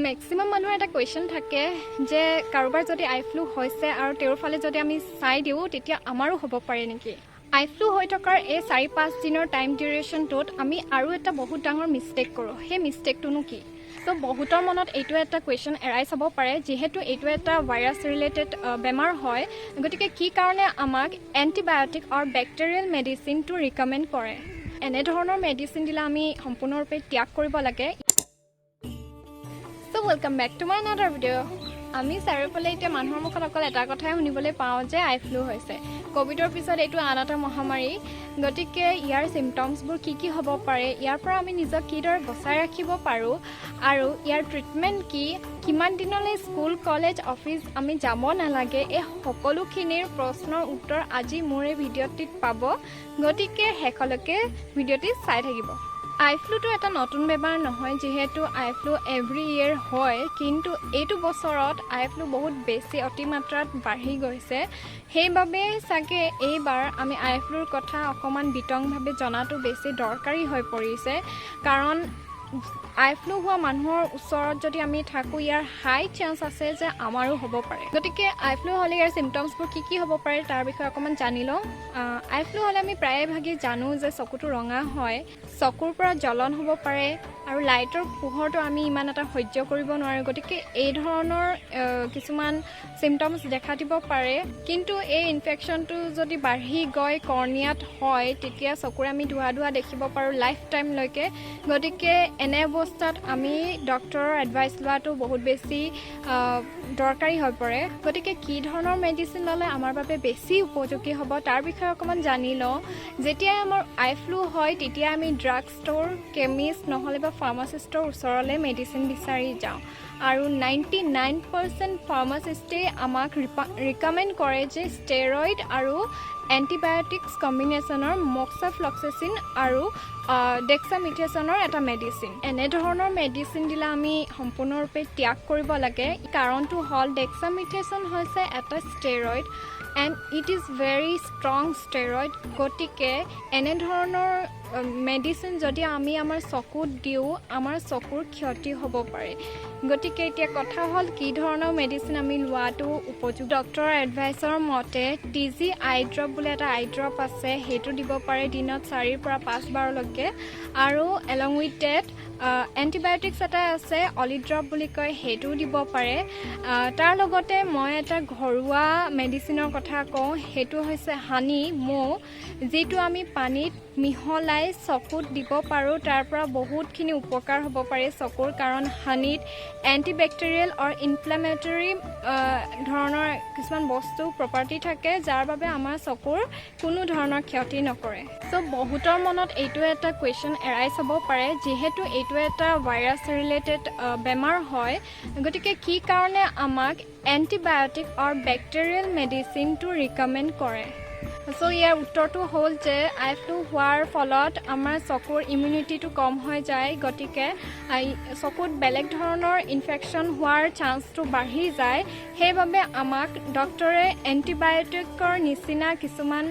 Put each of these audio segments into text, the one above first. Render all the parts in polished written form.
Maximum মানুহৰ এটা question থাকে যে কাৰোবাৰ যদি আই ফ্লু হৈছে আৰু তেওঁৰ ফালে যদি আমি চাই দিওঁ তেতিয়া আমাৰো হ'ব পাৰে নেকি। আই ফ্লু হৈ থকাৰ এই 4-5 দিনৰ টাইম ডিউৰেশ্যনটোত আমি আৰু এটা বহুত ডাঙৰ মিষ্টেক কৰোঁ। সেই মিষ্টেকটোনো কি? চ' বহুতৰ মনত এইটো এটা কুৱেশ্যন এৰাই চাব পাৰে, যিহেতু এইটো এটা ভাইৰাছ ৰিলেটেড বেমাৰ হয়, গতিকে কি কাৰণে আমাক এণ্টিবায়'টিক আৰু বেক্টেৰিয়েল মেডিচিনটো ৰিকমেণ্ড কৰে। এনেধৰণৰ মেডিচিন দিলে আমি সম্পূৰ্ণৰূপে ত্যাগ কৰিব লাগে। So' welcome back to my another video'. আমি চাৰিওফালে এতিয়া মানুহৰ মুখত অকল এটা কথাই শুনিবলৈ পাওঁ যে আই ফ্লু হৈছে। ক'ভিডৰ পিছত এইটো আন এটা মহামাৰী, গতিকে ইয়াৰ চিমটমছবোৰ কি হ'ব পাৰে, ইয়াৰ পৰা আমি নিজক কিদৰে বচাই ৰাখিব পাৰোঁ আৰু ইয়াৰ ট্ৰিটমেণ্ট কি, কিমান দিনলৈ স্কুল কলেজ অফিচ আমি যাব নালাগে, এই সকলোখিনিৰ প্ৰশ্নৰ উত্তৰ আজি মোৰ এই ভিডিঅ'টিত পাব, গতিকে শেষলৈকে ভিডিঅ'টি চাই থাকিব। আই ফ্লুটো এটা নতুন বেমাৰ নহয়, যিহেতু আই ফ্লু এভৰি ইয়েৰ হয়, কিন্তু এইটো বছৰত আই ফ্লু বহুত বেছি অতিমাত্ৰাত বাঢ়ি গৈছে। সেইবাবে চাগে এইবাৰ আমি আই ফ্লুৰ কথা অকণমান বিতংভাৱে জনাটো বেছি দৰকাৰী হৈ পৰিছে, কাৰণ আই ফ্লু হোৱা মানুহৰ ওচৰত যদি আমি থাকোঁ, ইয়াৰ হাই চান্স আছে যে আমাৰো হ'ব পাৰে। গতিকে আই ফ্লু হ'লে ইয়াৰ চিমটমছবোৰ কি হ'ব পাৰে তাৰ বিষয়ে অকণমান জানি লওঁ। আই ফ্লু হ'লে আমি প্ৰায়ভাগেই জানো যে চকুটো ৰঙা হয়, চকুৰ পৰা জ্বলন হ'ব পাৰে আৰু লাইটৰ পোহৰটো আমি ইমান এটা সহ্য কৰিব নোৱাৰোঁ। গতিকে এই ধৰণৰ কিছুমান চিমটমছ দেখা দিব পাৰে, কিন্তু এই ইনফেকশ্যনটো যদি বাঢ়ি গৈ কৰ্ণিয়াত হয়, তেতিয়া চকুৰে আমি ধোঁৱা দেখিব পাৰোঁ লাইফ টাইমলৈকে। গতিকে এনে অৱস্থাত আমি ডক্টৰৰ এডভাইচ লোৱাটো বহুত বেছি দৰকাৰী হৈ পৰে। গতিকে কি ধৰণৰ মেডিচিন ল'লে আমাৰ বাবে বেছি উপযোগী হ'ব তাৰ বিষয়ে অকণমান জানি লওঁ। যেতিয়াই আমাৰ আই ফ্লু হয়, তেতিয়া আমি ড্ৰাগ ষ্ট'ৰ, কেমিষ্ট নহ'লে বা ফাৰ্মাচিষ্টৰ ওচৰলৈ মেডিচিন বিচাৰি যাওঁ, আৰু 99% ফাৰ্মাচিষ্টেই আমাক ৰিকমেণ্ড কৰে যে ষ্টেৰইড আৰু এণ্টিবায়'টিক্স কম্বিনেশ্যনৰ মক্সাফ্লক্সাচিন আৰু ডেক্সামিথেছনৰ এটা মেডিচিন। এনেধৰণৰ মেডিচিন দিলে আমি সম্পূৰ্ণৰূপে ত্যাগ কৰিব লাগে। কাৰণটো হ'ল ডেক্সামিথেছন হৈছে এটা steroid and it is very strong steroid. গতিকে এনেধৰণৰ মেডিচিন যদি আমি আমাৰ চকুত দিওঁ, আমাৰ চকুৰ ক্ষতি হ'ব পাৰে। গতিকে এতিয়া কথা হ'ল কি ধৰণৰ মেডিচিন আমি লোৱাটো উপযোগী। ডক্টৰৰ এডভাইচৰ মতে TG আই ড্ৰপ বুলি এটা আই ড্ৰপ আছে, সেইটো দিব পাৰে দিনত 4 পৰা 5 বাৰলৈকে, আৰু এলং উইথ ডেট এণ্টিবায়'টিক্স এটা আছে, অলি ড্ৰপ বুলি কয়, সেইটোও দিব পাৰে। তাৰ লগতে মই এটা ঘৰুৱা মেডিচিনৰ কথা কওঁ, সেইটো হৈছে হানি মৌ, যিটো আমি পানীত মিহলাই চকুত দিব পাৰোঁ। তাৰ পৰা বহুতখিনি উপকাৰ হ'ব পাৰে চকুৰ, কাৰণ হানিত এণ্টিবেক্টেৰিয়েল আৰু ইনফ্লেমেটৰী ধৰণৰ কিছুমান বস্তু প্ৰপাৰ্টি থাকে, যাৰ বাবে আমাৰ চকুৰ কোনো ধৰণৰ ক্ষতি নকৰে। চ' বহুতৰ মনত এইটো এটা কুৱেশ্যন এৰাই চাব পাৰে, যিহেতু এইটো এটা ভাইৰাছ ৰিলেটেড বেমাৰ হয়, গতিকে কি কাৰণে আমাক এণ্টিবায়'টিক আৰু বেক্টেৰিয়েল মেডিচিনটো ৰিকমেণ্ড কৰে। চ' ইয়াৰ উত্তৰটো হ'ল যে আই ফ্লু হোৱাৰ ফলত আমাৰ চকুৰ ইমিউনিটিটো কম হৈ যায়, গতিকে চকুত বেলেগ ধৰণৰ ইনফেকশ্যন হোৱাৰ চান্সটো বাঢ়ি যায়। সেইবাবে আমাক ডক্টৰে এণ্টিবায়'টিকৰ নিচিনা কিছুমান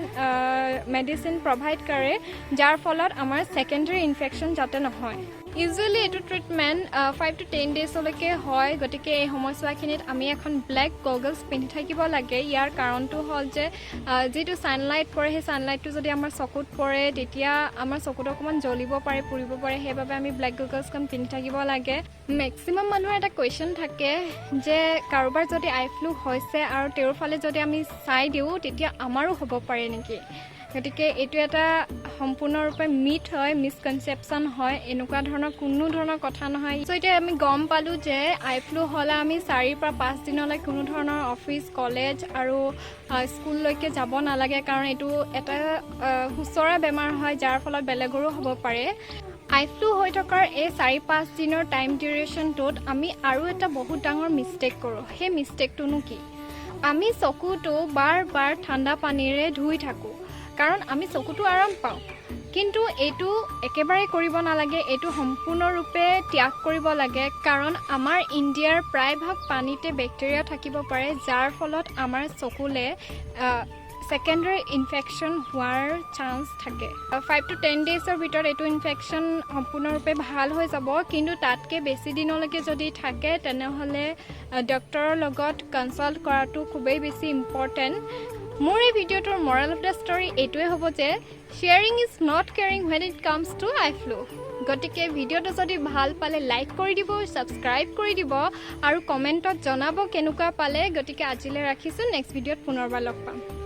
মেডিচিন প্ৰভাইড কৰে, যাৰ ফলত আমাৰ ছেকেণ্ডেৰী ইনফেকশ্যন যাতে নহয়। ইউজুৱেলি এইটো ট্ৰিটমেণ্ট 5 to 10 ডেজলৈকে হয়। গতিকে এই সময়ছোৱাখিনিত আমি এখন ব্লেক গগলছ পিন্ধি থাকিব লাগে। ইয়াৰ কাৰণটো হ'ল যে যিটো ছানলাইট পৰে, সেই ছানলাইটটো যদি আমাৰ চকুত পৰে, তেতিয়া আমাৰ চকুত অকণমান জ্বলিব পাৰে, পুৰিব পাৰে। সেইবাবে আমি ব্লেক গগলছখন পিন্ধি থাকিব লাগে। মেক্সিমাম মানুহৰ এটা কুৱেশ্যন থাকে যে কাৰোবাৰ যদি আই ফ্লু হৈছে আৰু তেওঁৰ ফালে যদি আমি চাই দিওঁ তেতিয়া আমাৰো হ'ব পাৰে নেকি। গতিকে এইটো এটা সম্পূৰ্ণৰূপে মিথ হয়, মিছকনচেপশ্যন হয়, এনেকুৱা ধৰণৰ কোনো ধৰণৰ কথা নহয়। চ' এতিয়া আমি গম পালোঁ যে আই ফ্লু হ'লে আমি 4 পৰা 5 দিনলৈ কোনো ধৰণৰ অফিচ, কলেজ আৰু স্কুললৈকে যাব নালাগে, কাৰণ এইটো এটা সুচৰা বেমাৰ হয়, যাৰ ফলত বেলেগৰো হ'ব পাৰে। আই ফ্লু হৈ থকাৰ এই 4-5 দিনৰ টাইম ডিউৰেশ্যনটোত আমি আৰু এটা বহুত ডাঙৰ মিষ্টেক কৰোঁ। সেই মিষ্টেকটোনো কি? আমি চকুটো বাৰ বাৰ ঠাণ্ডা পানীৰে ধুই থাকোঁ, কাৰণ আমি চকুটো আৰাম পাওঁ, কিন্তু এইটো একেবাৰে কৰিব নালাগে। এইটো সম্পূৰ্ণৰূপে ত্যাগ কৰিব লাগে, কাৰণ আমাৰ ইণ্ডিয়াৰ প্ৰায়ভাগ পানীতে বেক্টেৰিয়া থাকিব পাৰে, যাৰ ফলত আমাৰ চকুলে ছেকেণ্ডাৰী ইনফেকশ্যন হোৱাৰ চান্স থাকে 5 to 10 ডেজৰ ভিতৰত এইটো ইনফেকশ্যন সম্পূৰ্ণৰূপে ভাল হৈ যাব কিন্তু তাতকৈ বেছি দিনলৈকে যদি থাকে তেনেহ'লে ডক্টৰৰ লগত কনচাল্ট কৰাটো খুবেই বেছি ইম্পৰ্টেণ্ট মোৰ এই ভিডিঅ'টোৰ মৰেল অফ দ্য ষ্টৰী এইটোৱে হ'ব যে sharing is not caring when it comes to I flu গতিকে ভিডিঅ'টো যদি ভাল পালে লাইক কৰি দিব ছাবস্ক্ৰাইব কৰি দিব আৰু কমেণ্টত জনাব কেনেকুৱা পালে গতিকে আজিলৈ ৰাখিছোঁ নেক্সট ভিডিঅ'ত পুনৰবাৰ লগ পাম